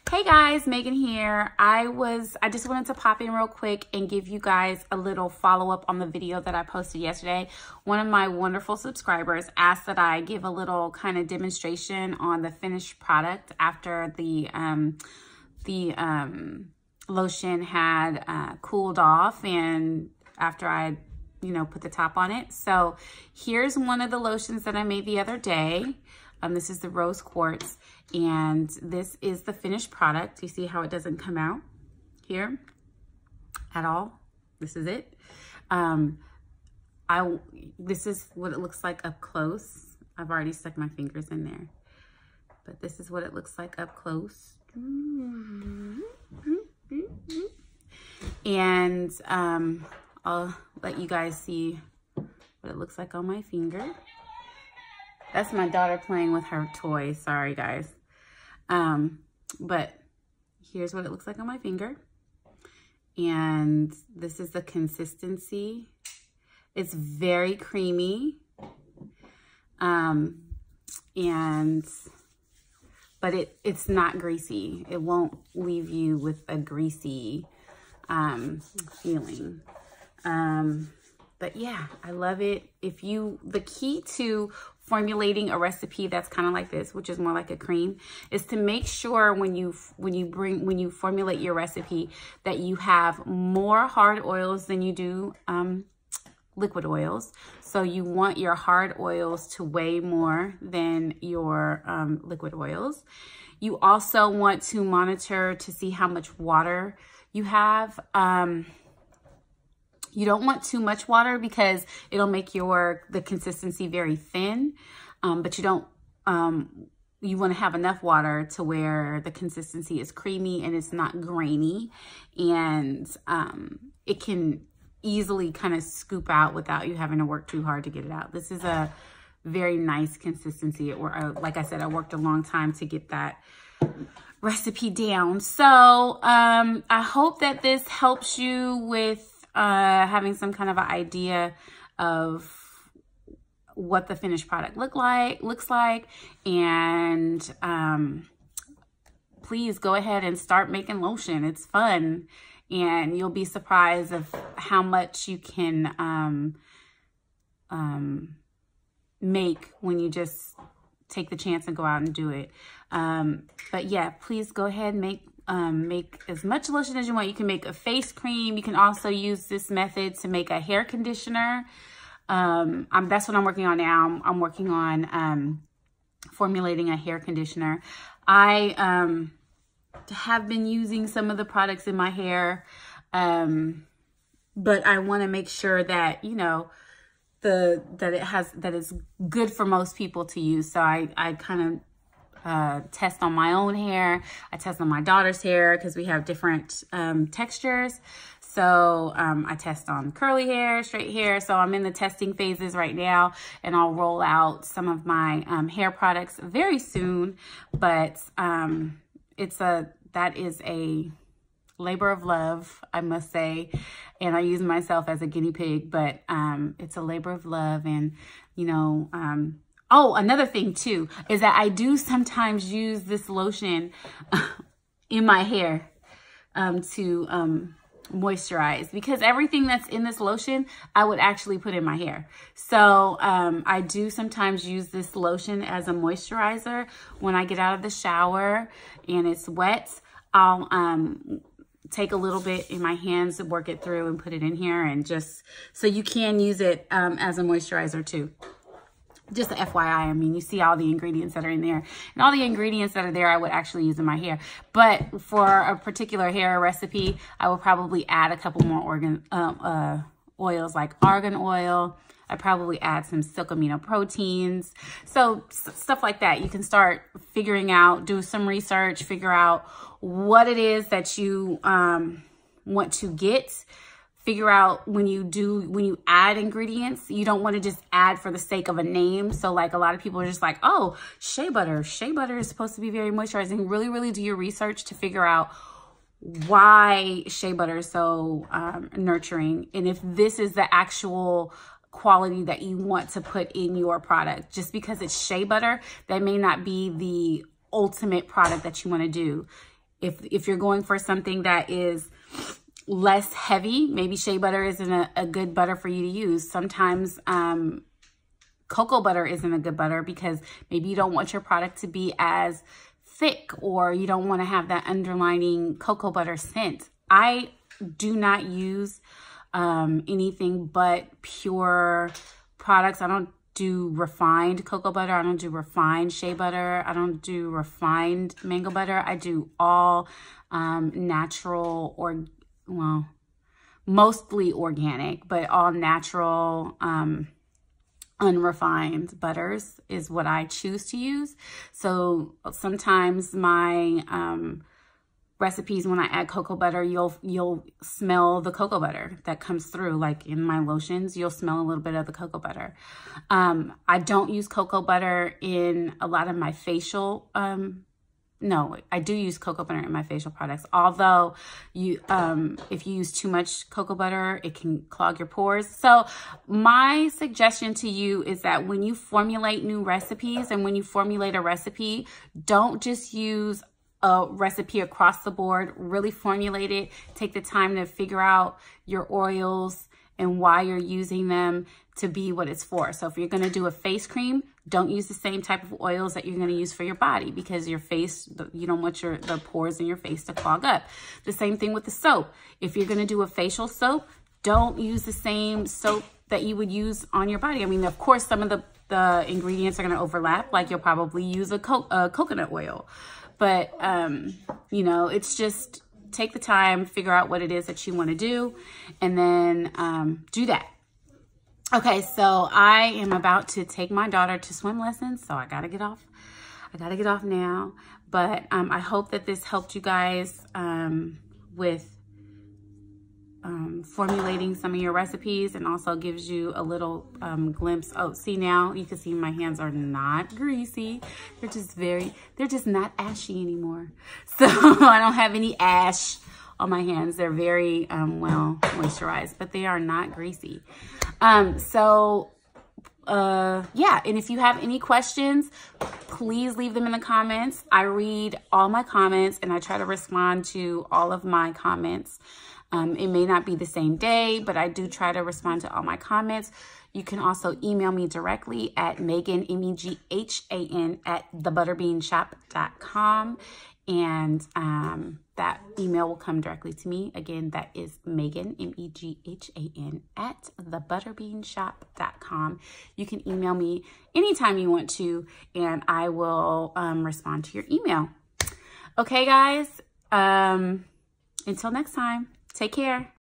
Hey guys, Megan here. I just wanted to pop in real quick and give you guys a little follow-up on the video that I posted yesterday. One of my wonderful subscribers asked that I give a little kind of demonstration on the finished product after the lotion had cooled off and after I put the top on it. So here's one of the lotions that I made the other day. This is the rose quartz, and this is the finished product. You see how it doesn't come out here at all? This is it. This is what it looks like up close. I've already stuck my fingers in there, but this is what it looks like up close. And I'll let you guys see what it looks like on my finger. That's my daughter playing with her toy. Sorry, guys. But here's what it looks like on my finger. And this is the consistency. It's very creamy. But it's not greasy. It won't leave you with a greasy feeling. But yeah, I love it. The key to formulating a recipe that's kind of like this, which is more like a cream, is to make sure when you formulate your recipe that you have more hard oils than you do liquid oils. So you want your hard oils to weigh more than your liquid oils. You also want to monitor to see how much water you have. You don't want too much water because it'll make the consistency very thin, but you want to have enough water to where the consistency is creamy and it's not grainy, and it can easily kind of scoop out without you having to work too hard to get it out. This is a very nice consistency. Like I said, I worked a long time to get that recipe down. So I hope that this helps you with having some kind of an idea of what the finished product looks like, and please go ahead and start making lotion. It's fun, and you'll be surprised of how much you can make when you just take the chance and go out and do it. But yeah, please go ahead and make as much lotion as you want. You can make a face cream. You can also use this method to make a hair conditioner. That's what I'm working on now. I'm working on formulating a hair conditioner. I have been using some of the products in my hair, but I want to make sure that that it's good for most people to use. So I kind of test on my own hair. I test on my daughter's hair because we have different textures. So I test on curly hair, straight hair. So I'm in the testing phases right now, and I'll roll out some of my hair products very soon. But that is a labor of love, I must say, and I use myself as a guinea pig, but it's a labor of love. And oh, another thing too is that I do sometimes use this lotion in my hair to moisturize, because everything that's in this lotion I would actually put in my hair. So I do sometimes use this lotion as a moisturizer when I get out of the shower and it's wet. I'll take a little bit in my hands and work it through and put it in here, and just so you can use it as a moisturizer too. Just a FYI, I mean, you see all the ingredients that are in there, and all the ingredients that are there I would actually use in my hair. But for a particular hair recipe, I will probably add a couple more oils like argan oil. I probably add some silk amino proteins. So stuff like that. You can start figuring out, do some research, figure out what it is that you want to get. Figure out when you add ingredients, you don't want to just add for the sake of a name. So like a lot of people are just like, oh, shea butter. Shea butter is supposed to be very moisturizing. Really, really do your research to figure out why shea butter is so nurturing. And if this is the actual quality that you want to put in your product. Just because it's shea butter, that may not be the ultimate product that you want to do. If you're going for something that is less heavy, maybe shea butter isn't a good butter for you to use. Sometimes cocoa butter isn't a good butter because maybe you don't want your product to be as thick, or you don't want to have that underlining cocoa butter scent. I do not use anything but pure products. I don't do refined cocoa butter. I don't do refined shea butter. I don't do refined mango butter. I do all natural, or well, mostly organic, but all natural, unrefined butters is what I choose to use. So sometimes my recipes, when I add cocoa butter, you'll smell the cocoa butter that comes through. Like in my lotions, you'll smell a little bit of the cocoa butter. I don't use cocoa butter in a lot of my facial no, I do use cocoa butter in my facial products. Although you, if you use too much cocoa butter, it can clog your pores. So my suggestion to you is that when you formulate new recipes, and when you formulate a recipe, don't just use a recipe across the board. Really formulate it. Take the time to figure out your oils and why you're using them to be what it's for. So if you're going to do a face cream, don't use the same type of oils that you're going to use for your body, because your face, you don't want the pores in your face to clog up. The same thing with the soap. If you're going to do a facial soap, don't use the same soap that you would use on your body. I mean, of course, some of the ingredients are going to overlap, like you'll probably use a coconut oil. But, you know, it's just take the time, figure out what it is that you want to do, and then do that. Okay, so I am about to take my daughter to swim lessons, so I gotta get off. I gotta get off now. But I hope that this helped you guys with formulating some of your recipes, and also gives you a little glimpse. Oh, see, now you can see my hands are not greasy. They're just not ashy anymore. So I don't have any ash on my hands. They're very well moisturized, but they are not greasy. Yeah, and if you have any questions, please leave them in the comments. I read all my comments and I try to respond to all of my comments. It may not be the same day, but I do try to respond to all my comments. You can also email me directly at Megan, MEGHAN, @thebutterbeanshop.com. And that email will come directly to me. Again, that is Megan, MEGHAN, @thebutterbeanshop.com. You can email me anytime you want to, and I will respond to your email. Okay, guys, until next time, take care.